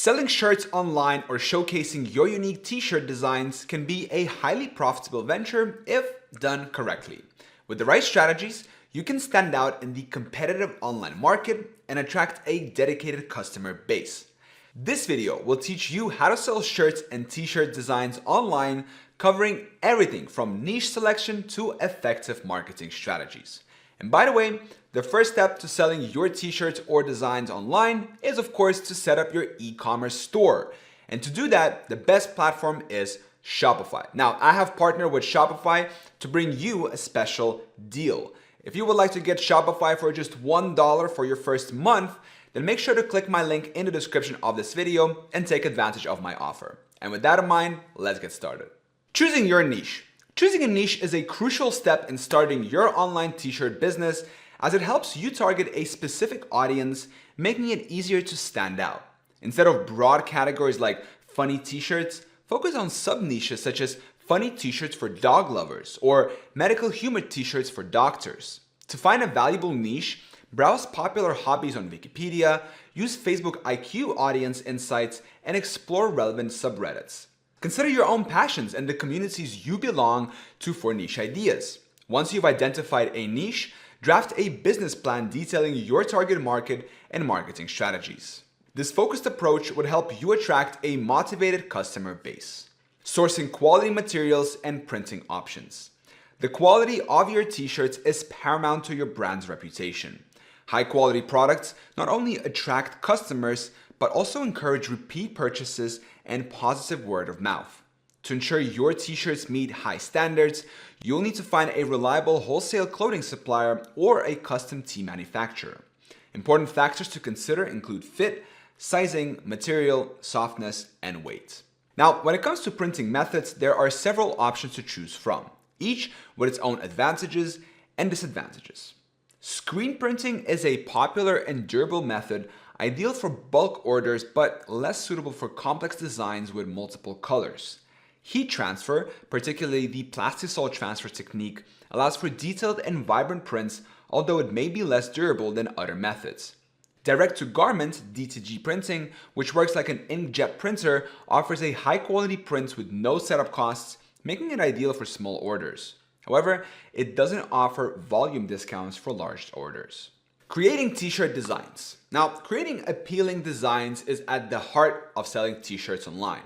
Selling shirts online or showcasing your unique t-shirt designs can be a highly profitable venture if done correctly. With the right strategies, you can stand out in the competitive online market and attract a dedicated customer base. This video will teach you how to sell shirts and t-shirt designs online, covering everything from niche selection to effective marketing strategies. And by the way, the first step to selling your t-shirts or designs online is, of course, to set up your e-commerce store. And to do that, the best platform is Shopify. Now, I have partnered with Shopify to bring you a special deal. If you would like to get Shopify for just $1 for your first month, then make sure to click my link in the description of this video and take advantage of my offer. And with that in mind, let's get started. Choosing your niche. Choosing a niche is a crucial step in starting your online t-shirt business, as it helps you target a specific audience, making it easier to stand out. Instead of broad categories like funny t-shirts, focus on sub-niches such as funny t-shirts for dog lovers or medical humor t-shirts for doctors. To find a valuable niche, browse popular hobbies on Wikipedia, use Facebook IQ audience insights, and explore relevant subreddits. Consider your own passions and the communities you belong to for niche ideas. Once you've identified a niche, draft a business plan detailing your target market and marketing strategies. This focused approach would help you attract a motivated customer base. Sourcing quality materials and printing options. The quality of your t-shirts is paramount to your brand's reputation. High-quality products not only attract customers, but also encourage repeat purchases and positive word of mouth. To ensure your t-shirts meet high standards, you'll need to find a reliable wholesale clothing supplier or a custom tee manufacturer. Important factors to consider include fit, sizing, material, softness, and weight. Now, when it comes to printing methods, there are several options to choose from, each with its own advantages and disadvantages. Screen printing is a popular and durable method, ideal for bulk orders but less suitable for complex designs with multiple colors. Heat transfer, particularly the plastisol transfer technique, allows for detailed and vibrant prints, although it may be less durable than other methods. Direct-to-garment (DTG) printing, which works like an inkjet printer, offers a high-quality print with no setup costs, making it ideal for small orders. However, it doesn't offer volume discounts for large orders. Creating t-shirt designs. Now, creating appealing designs is at the heart of selling t-shirts online.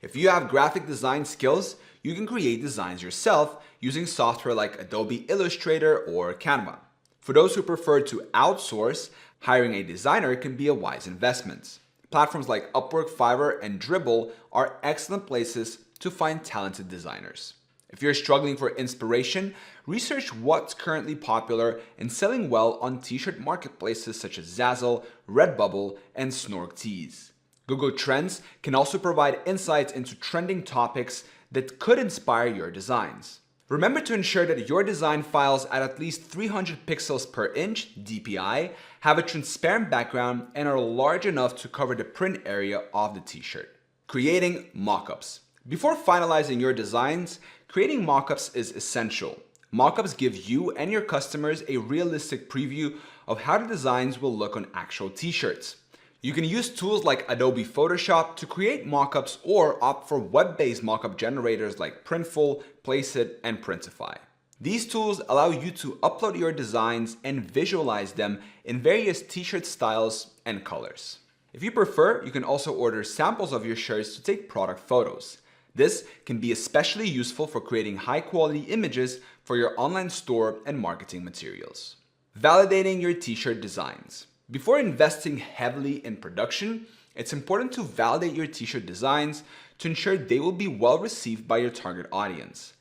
If you have graphic design skills, you can create designs yourself using software like Adobe Illustrator or Canva. For those who prefer to outsource, hiring a designer can be a wise investment. Platforms like Upwork, Fiverr, and Dribbble are excellent places to find talented designers. If you're struggling for inspiration, research what's currently popular and selling well on t-shirt marketplaces such as Zazzle, Redbubble, and Snork Tees. Google Trends can also provide insights into trending topics that could inspire your designs. Remember to ensure that your design files at least 300 pixels per inch (DPI, have a transparent background, and are large enough to cover the print area of the t-shirt. Creating mockups. Before finalizing your designs, creating mockups is essential. Mockups give you and your customers a realistic preview of how the designs will look on actual t-shirts. You can use tools like Adobe Photoshop to create mockups or opt for web-based mockup generators like Printful, Placeit, and Printify. These tools allow you to upload your designs and visualize them in various t-shirt styles and colors. If you prefer, you can also order samples of your shirts to take product photos. This can be especially useful for creating high-quality images for your online store and marketing materials. Validating your t-shirt designs. Before investing heavily in production, it's important to validate your t-shirt designs to ensure they will be well received by your target audience.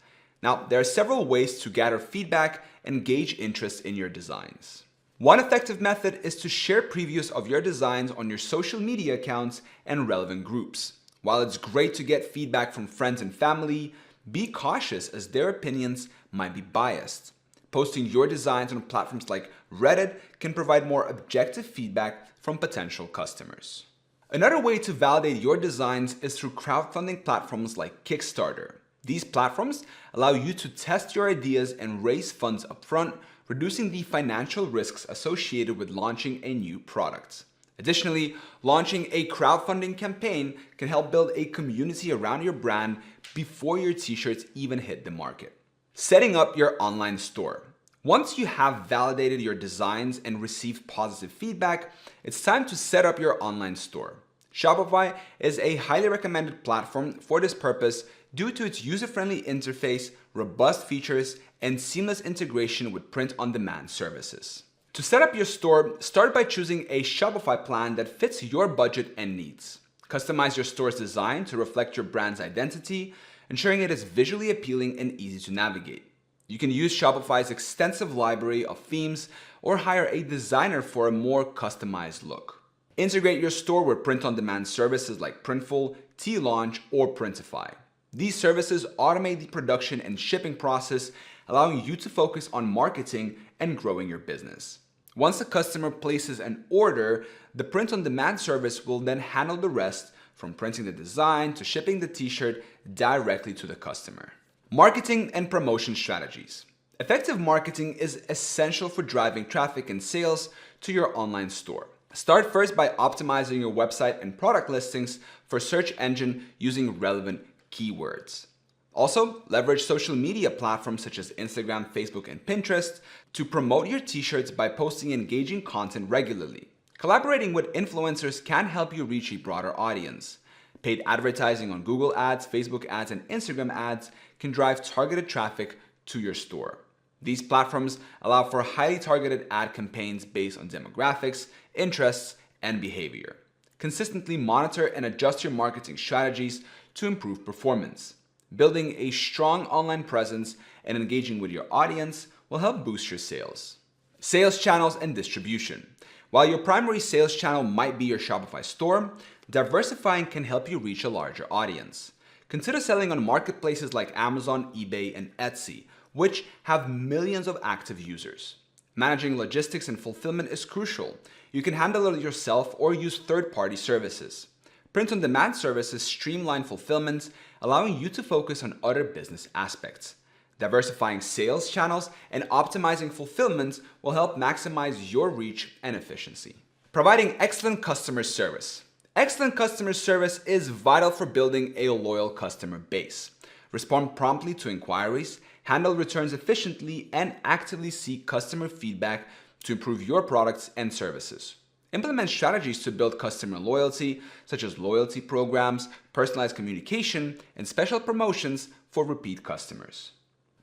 Now, there are several ways to gather feedback and gauge interest in your designs. One effective method is to share previews of your designs on your social media accounts and relevant groups. While it's great to get feedback from friends and family, be cautious as their opinions might be biased. Posting your designs on platforms like Reddit can provide more objective feedback from potential customers. Another way to validate your designs is through crowdfunding platforms like Kickstarter. These platforms allow you to test your ideas and raise funds upfront, reducing the financial risks associated with launching a new product. Additionally, launching a crowdfunding campaign can help build a community around your brand before your t-shirts even hit the market. Setting up your online store. Once you have validated your designs and received positive feedback, it's time to set up your online store. Shopify is a highly recommended platform for this purpose due to its user-friendly interface, robust features, and seamless integration with print-on-demand services. To set up your store, start by choosing a Shopify plan that fits your budget and needs. Customize your store's design to reflect your brand's identity, ensuring it is visually appealing and easy to navigate. You can use Shopify's extensive library of themes or hire a designer for a more customized look. Integrate your store with print-on-demand services like Printful, T-Launch, or Printify. These services automate the production and shipping process, allowing you to focus on marketing and growing your business. Once a customer places an order, the print-on-demand service will then handle the rest, from printing the design to shipping the t-shirt directly to the customer. Marketing and promotion strategies. Effective marketing is essential for driving traffic and sales to your online store. Start first by optimizing your website and product listings for search engine using relevant keywords. Also, leverage social media platforms such as Instagram, Facebook, and Pinterest to promote your t-shirts by posting engaging content regularly. Collaborating with influencers can help you reach a broader audience. Paid advertising on Google Ads, Facebook ads, and Instagram ads can drive targeted traffic to your store. These platforms allow for highly targeted ad campaigns based on demographics, interests, and behavior. Consistently monitor and adjust your marketing strategies to improve performance. Building a strong online presence and engaging with your audience will help boost your sales. Sales channels and distribution. While your primary sales channel might be your Shopify store, diversifying can help you reach a larger audience. Consider selling on marketplaces like Amazon, eBay, and Etsy, which have millions of active users. Managing logistics and fulfillment is crucial. You can handle it yourself or use third-party services. Print-on-demand services streamline fulfillment, allowing you to focus on other business aspects. Diversifying sales channels and optimizing fulfillment will help maximize your reach and efficiency. Providing excellent customer service. Excellent customer service is vital for building a loyal customer base. Respond promptly to inquiries, handle returns efficiently, and actively seek customer feedback to improve your products and services. Implement strategies to build customer loyalty, such as loyalty programs, personalized communication, and special promotions for repeat customers.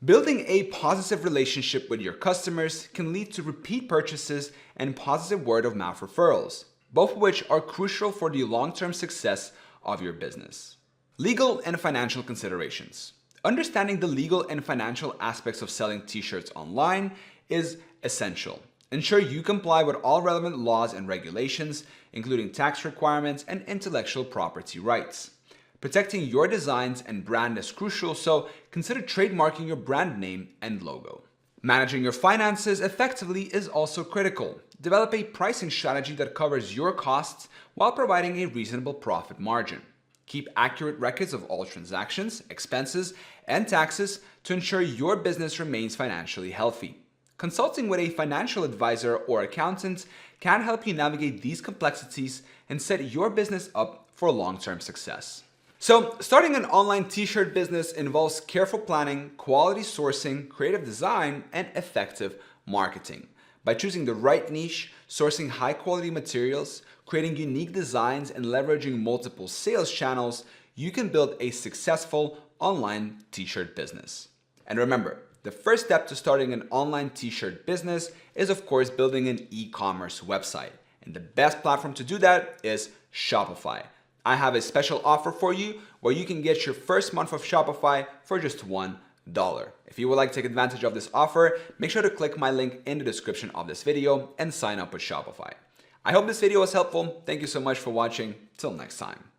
Building a positive relationship with your customers can lead to repeat purchases and positive word-of-mouth referrals, both of which are crucial for the long-term success of your business. Legal and financial considerations. Understanding the legal and financial aspects of selling t-shirts online is essential. Ensure you comply with all relevant laws and regulations, including tax requirements and intellectual property rights. Protecting your designs and brand is crucial, so consider trademarking your brand name and logo. Managing your finances effectively is also critical. Develop a pricing strategy that covers your costs while providing a reasonable profit margin. Keep accurate records of all transactions, expenses, and taxes to ensure your business remains financially healthy. Consulting with a financial advisor or accountant can help you navigate these complexities and set your business up for long-term success. So, starting an online t-shirt business involves careful planning, quality sourcing, creative design, and effective marketing. By choosing the right niche, sourcing high-quality materials, creating unique designs, and leveraging multiple sales channels, you can build a successful online t-shirt business. And remember, the first step to starting an online t-shirt business is, of course, building an e-commerce website. And the best platform to do that is Shopify. I have a special offer for you where you can get your first month of Shopify for just $1. If you would like to take advantage of this offer, make sure to click my link in the description of this video and sign up with Shopify. I hope this video was helpful. Thank you so much for watching. Till next time.